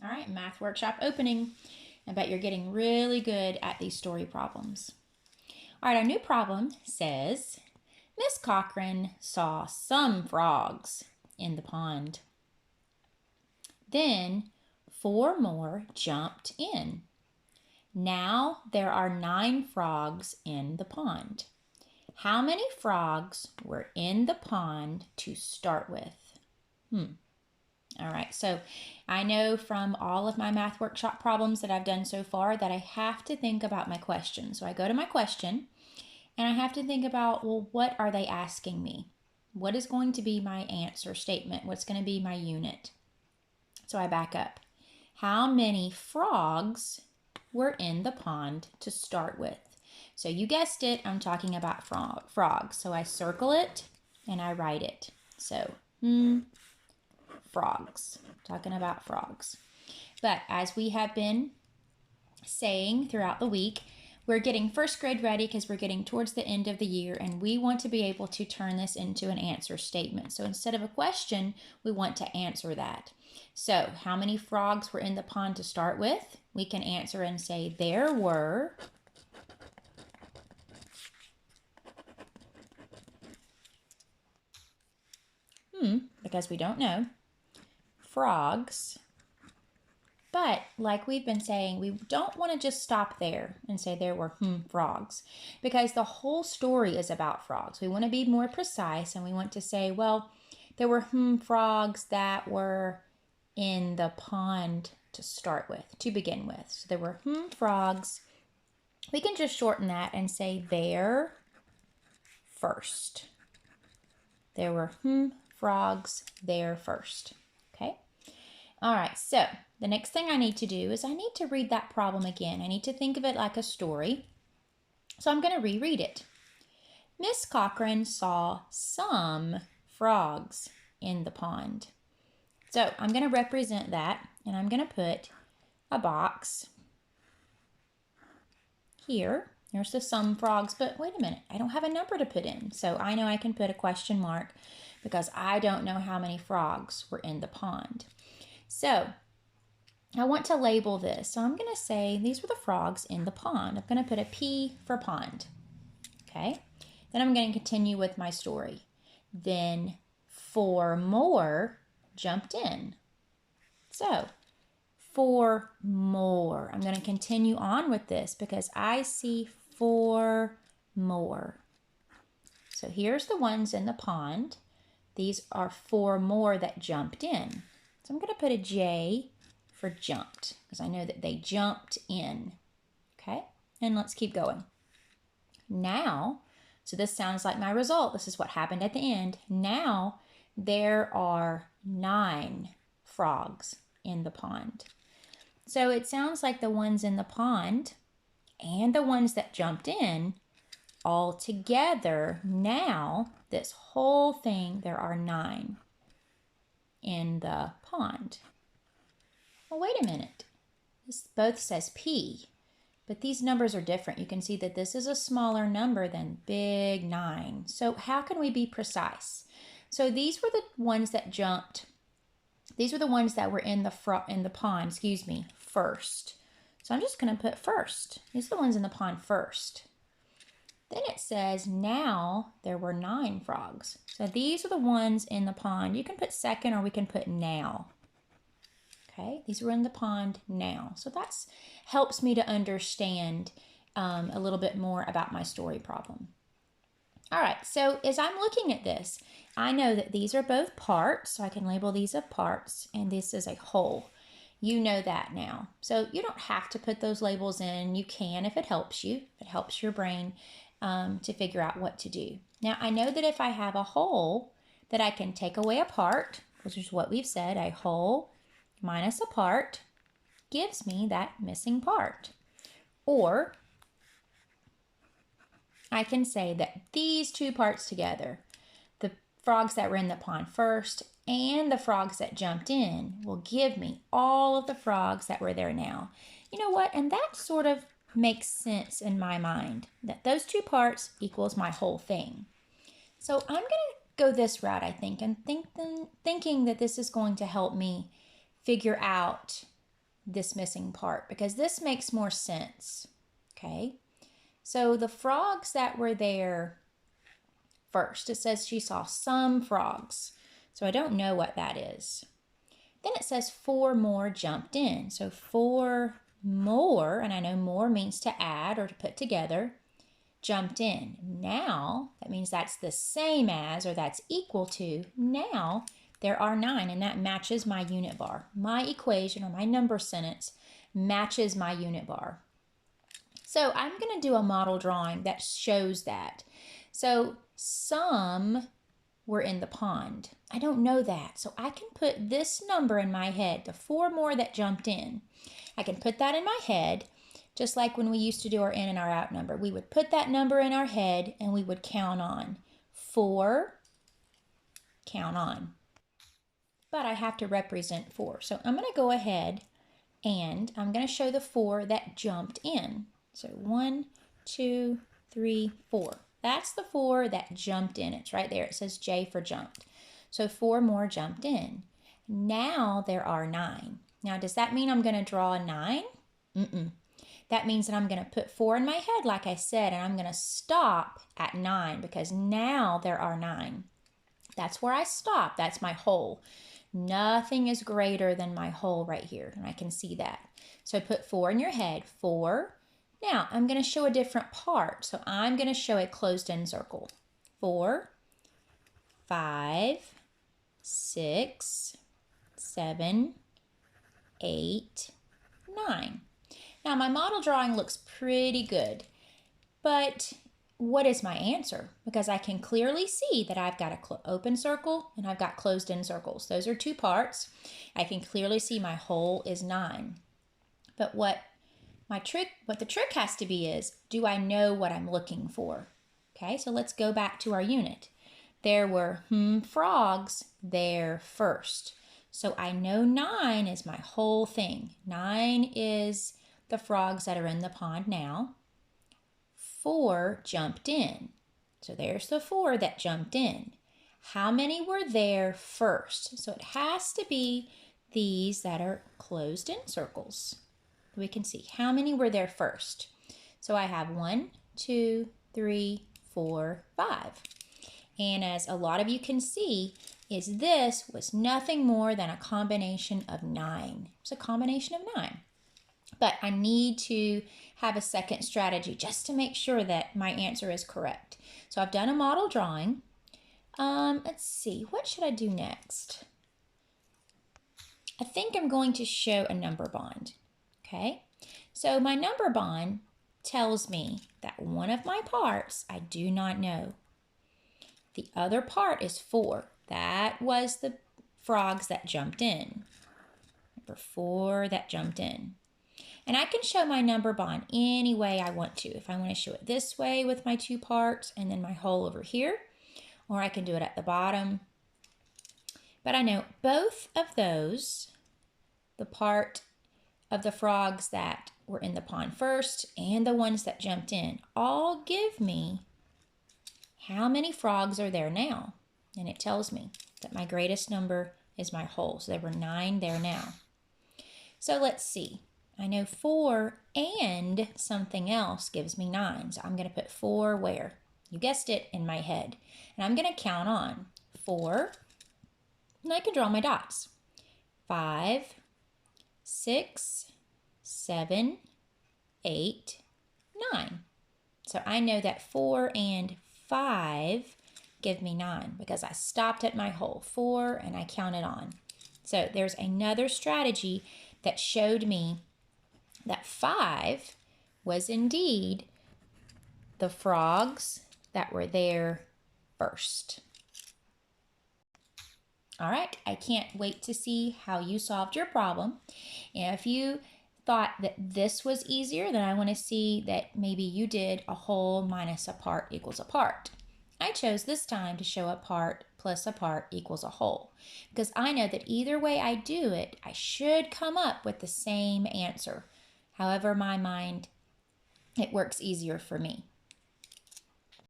All right, math workshop opening. I bet you're getting really good at these story problems. All right, our new problem says Miss Cochran saw some frogs in the pond. Then 4 more jumped in. Now there are 9 frogs in the pond. How many frogs were in the pond to start with? All right, so I know from all of my math workshop problems that I've done so far that I have to think about my question. So I go to my question and I have to think about, well, what are they asking me? What is going to be my answer statement? What's going to be my unit? So I back up. How many frogs were in the pond to start with? So you guessed it, I'm talking about frogs. So I circle it and I write it. So, frogs. Talking about frogs. But as we have been saying throughout the week, we're getting first grade ready because we're getting towards the end of the year and we want to be able to turn this into an answer statement. So instead of a question, we want to answer that. So how many frogs were in the pond to start with? We can answer and say there were because we don't know, frogs. But like we've been saying, we don't want to just stop there and say there were frogs, because the whole story is about frogs. We want to be more precise and we want to say, well, there were frogs that were in the pond to start with, to begin with. So there were frogs. We can just shorten that and say there first. There were frogs there first. Okay? All right, so the next thing I need to do is I need to read that problem again. I need to think of it like a story. So I'm going to reread it. Miss Cochran saw some frogs in the pond. So I'm going to represent that, and I'm going to put a box here. There's the some frogs, but wait a minute, I don't have a number to put in. So I know I can put a question mark because I don't know how many frogs were in the pond. So I want to label this. So I'm going to say these were the frogs in the pond. I'm going to put a P for pond. Okay. Then I'm going to continue with my story. Then 4 more jumped in. So 4 more. I'm going to continue on with this because I see 4 more. So here's the ones in the pond. These are 4 more that jumped in. So I'm going to put a J for jumped because I know that they jumped in. Okay, and let's keep going. Now, so this sounds like my result. This is what happened at the end. Now there are 9 frogs in the pond. So it sounds like the ones in the pond and the ones that jumped in all together, now this whole thing, there are 9 in the pond. Well, wait a minute. This both says P, but these numbers are different. You can see that this is a smaller number than big 9. So how can we be precise? So these were the ones that jumped. These were the ones that were in the pond, first. So I'm just going to put first. These are the ones in the pond first. Then it says now there were 9 frogs. So these are the ones in the pond. You can put second or we can put now. Okay, these were in the pond now. So that helps me to understand a little bit more about my story problem. All right, so as I'm looking at this, I know that these are both parts, so I can label these as parts, and this is a whole. You know that now. So you don't have to put those labels in. You can if it helps you, if it helps your brain to figure out what to do. Now, I know that if I have a whole, that I can take away a part, which is what we've said, a whole minus a part gives me that missing part. Or I can say that these 2 parts together, the frogs that were in the pond first and the frogs that jumped in, will give me all of the frogs that were there now. You know what? And that sort of makes sense in my mind, that those 2 parts equals my whole thing. So I'm going to go this route, I think, and thinking that this is going to help me figure out this missing part because this makes more sense. Okay, so the frogs that were there first, it says she saw some frogs. So I don't know what that is. Then it says 4 more jumped in. So 4 more, and I know more means to add or to put together, jumped in. Now, that means that's the same as or that's equal to. Now there are 9, and that matches my unit bar. My equation or my number sentence matches my unit bar. So I'm going to do a model drawing that shows that. So some were in the pond. I don't know that. So I can put this number in my head, the 4 more that jumped in. I can put that in my head, just like when we used to do our in and our out number. We would put that number in our head and we would count on. 4, count on. But I have to represent 4. So I'm going to go ahead and I'm going to show the 4 that jumped in. So 1, 2, 3, 4. That's the 4 that jumped in. It's right there. It says J for jumped. So 4 more jumped in. Now there are 9. Now, does that mean I'm going to draw a 9? That means that I'm going to put 4 in my head, like I said, and I'm going to stop at 9 because now there are 9. That's where I stop. That's my whole. Nothing is greater than my whole right here, and I can see that. So put 4 in your head. 4. Now, I'm going to show a different part. So I'm going to show a closed-in circle. 4, 5, 6, 7, 8, 9. Now, my model drawing looks pretty good, but what is my answer? Because I can clearly see that I've got an open circle and I've got closed-in circles. Those are 2 parts. I can clearly see my whole is 9. But what the trick has to be is, do I know what I'm looking for? Okay, so let's go back to our unit. There were frogs there first. So I know 9 is my whole thing. 9 is the frogs that are in the pond now. 4 jumped in. So there's the 4 that jumped in. How many were there first? So it has to be these that are closed in circles. We can see how many were there first. So I have 1, 2, 3, 4, 5. And as a lot of you can see, this was nothing more than a combination of 9. It's a combination of 9. But I need to have a second strategy just to make sure that my answer is correct. So I've done a model drawing. Let's see, what should I do next? I think I'm going to show a number bond. Okay, so my number bond tells me that one of my parts I do not know. The other part is 4. That was the frogs that jumped in. Number 4 that jumped in. And I can show my number bond any way I want to. If I want to show it this way with my 2 parts and then my whole over here, or I can do it at the bottom. But I know both of those, the part of the frogs that were in the pond first and the ones that jumped in, all give me how many frogs are there now. And it tells me that my greatest number is my whole. So there were 9 there now. So let's see. I know 4 and something else gives me 9. So I'm going to put 4 where? You guessed it, in my head. And I'm going to count on 4. And I can draw my dots. 5, 6, 7, 8, 9. So I know that 4 and 5 give me 9 because I stopped at my whole 4 and I counted on. So there's another strategy that showed me that 5 was indeed the frogs that were there first. All right, I can't wait to see how you solved your problem. And if you thought that this was easier, then I want to see that maybe you did a whole minus a part equals a part. I chose this time to show a part plus a part equals a whole because I know that either way I do it, I should come up with the same answer. However, my mind, it works easier for me.